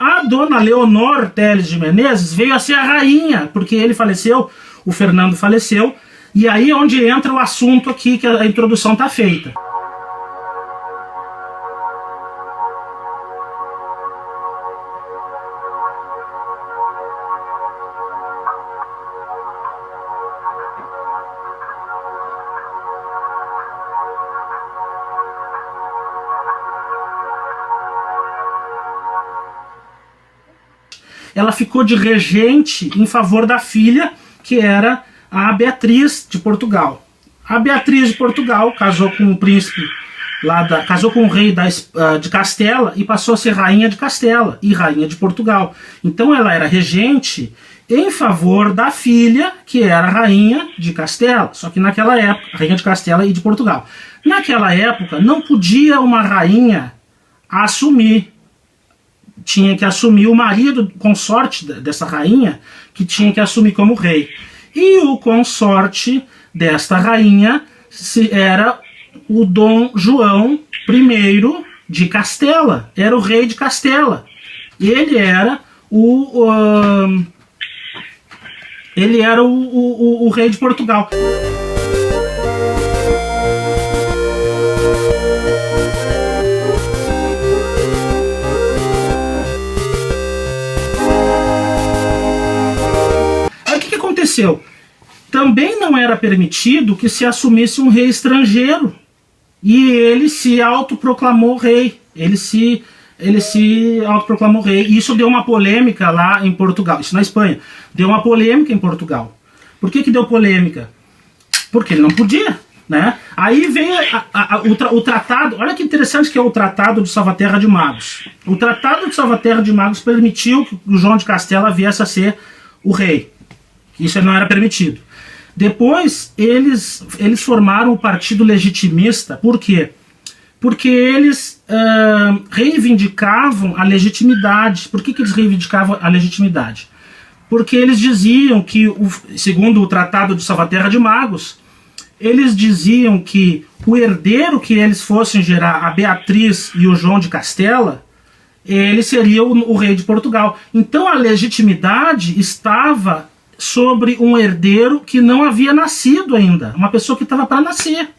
a dona Leonor Teles de Menezes veio a ser a rainha, porque ele faleceu, o Fernando faleceu, e aí é onde entra o assunto aqui, que a introdução está feita. Ela ficou de regente em favor da filha, que era a Beatriz de Portugal. A Beatriz de Portugal casou com o príncipe, casou com o rei de Castela e passou a ser rainha de Castela e rainha de Portugal. Então ela era regente em favor da filha, que era rainha de Castela, só que naquela época, rainha de Castela e de Portugal. Naquela época não podia uma rainha assumir, tinha que assumir o marido, consorte dessa rainha, que tinha que assumir como rei. E o consorte desta rainha era o Dom João I de Castela, era o rei de Castela. Ele era o rei de Portugal. Também não era permitido que se assumisse um rei estrangeiro, e ele se autoproclamou rei. Ele se autoproclamou rei. E isso deu uma polêmica lá em Portugal, isso na Espanha. Deu uma polêmica em Portugal. Por que deu polêmica? Porque ele não podia, né? Aí veio o tratado. Olha que interessante que é o Tratado de Salvaterra de Magos. O Tratado de Salvaterra de Magos permitiu que o João de Castela viesse a ser o rei. Isso não era permitido. Depois eles formaram o Partido Legitimista. Por quê? Porque eles reivindicavam a legitimidade. Por que eles reivindicavam a legitimidade? Porque eles diziam que, segundo o Tratado de Salvaterra de Magos, eles diziam que o herdeiro que eles fossem gerar, a Beatriz e o João de Castela, ele seria o rei de Portugal. Então a legitimidade estava sobre um herdeiro que não havia nascido ainda, uma pessoa que estava para nascer.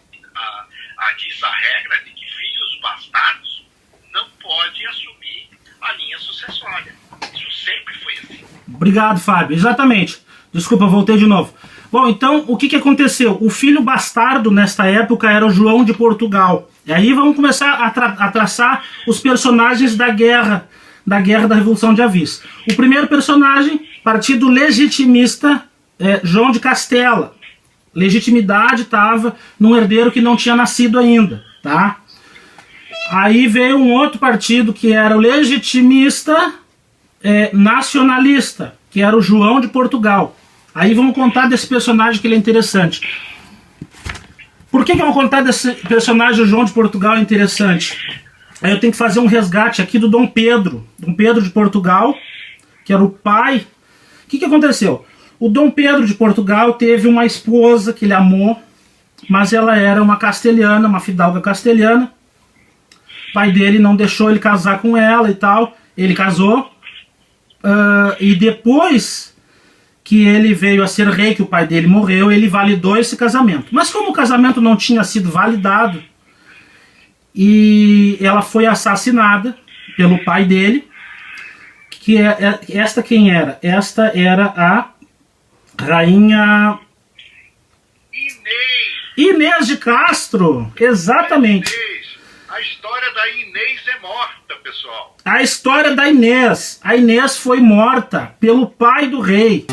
Diz a regra de que filhos bastardos não podem assumir a linha sucessória. Isso sempre foi assim. Obrigado, Fábio. Exatamente. Desculpa, voltei de novo. Bom, então, o que aconteceu? O filho bastardo, nesta época, era o João de Portugal. E aí vamos começar a traçar os personagens da guerra da Revolução de Avis. O primeiro personagem, Partido Legitimista, João de Castela. Legitimidade estava num herdeiro que não tinha nascido ainda, tá? Aí veio um outro partido que era o Legitimista Nacionalista, que era o João de Portugal. Aí vamos contar desse personagem, que ele é interessante. Por que eu vou contar desse personagem, o João de Portugal, é interessante? Aí eu tenho que fazer um resgate aqui do Dom Pedro de Portugal, que era o pai. O que aconteceu? O Dom Pedro de Portugal teve uma esposa que ele amou, mas ela era uma castelhana, uma fidalga castelhana. O pai dele não deixou ele casar com ela e tal. Ele casou. E depois que ele veio a ser rei, que o pai dele morreu, ele validou esse casamento. Mas como o casamento não tinha sido validado, e ela foi assassinada pelo pai dele, que esta quem era? Esta era a rainha Inês de Castro, exatamente. A história da Inês é morta, pessoal. A história da Inês. A Inês foi morta pelo pai do rei.